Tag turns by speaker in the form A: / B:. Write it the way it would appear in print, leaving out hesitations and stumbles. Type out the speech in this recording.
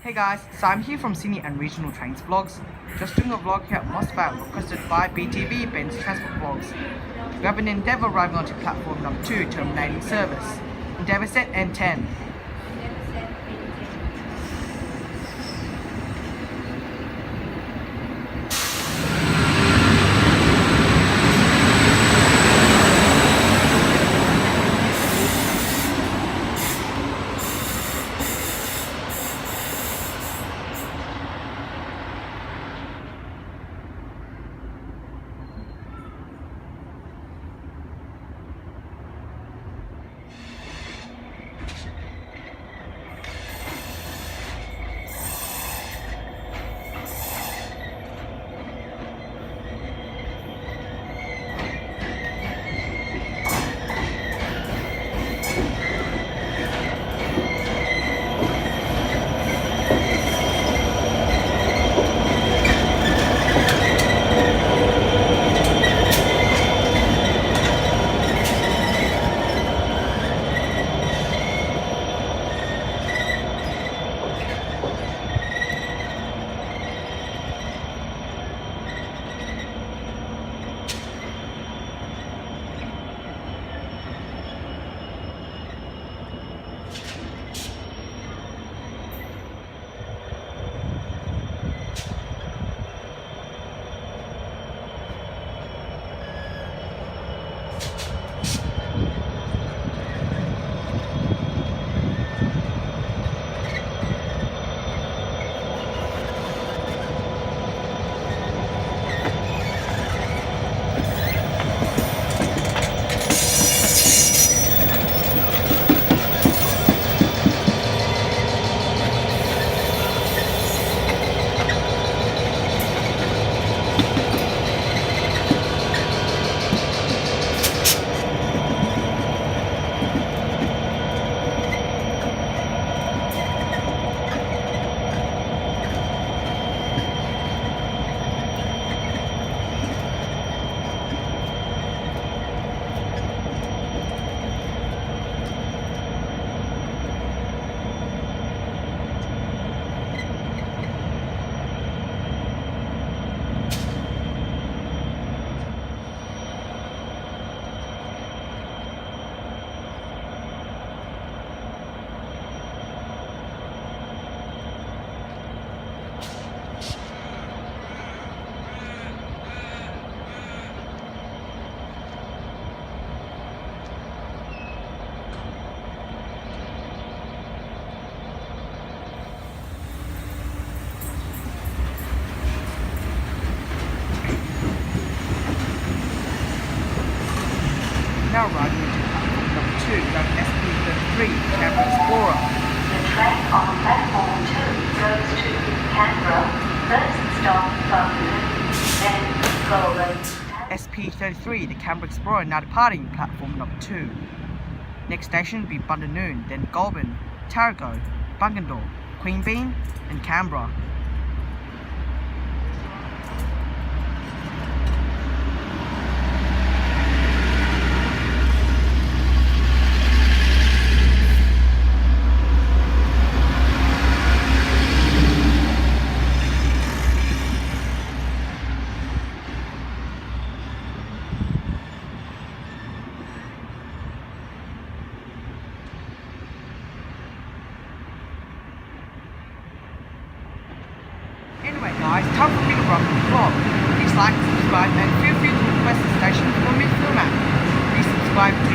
A: Hey guys, so I'm here from Sydney and Regional Trains Vlogs. Just doing a vlog here at Moss Vale requested by BTV, Ben's Transport Vlogs. We have an Endeavour arriving onto platform number 2 terminating service. Endeavour set N10. Now arriving into platform number 2, that SP33, Canberra Explorer.
B: The train on platform 2 goes to Canberra, first stop Bundanon, then Goulburn.
A: SP33, the Canberra Explorer, now departing platform number 2. Next station will be Bundanon, then Goulburn, Tarago, Bungendore, Queanbeyan and Canberra. Anyway guys, time for me to run the vlog. Please like, subscribe and feel free to request the station for me to film at. Please subscribe to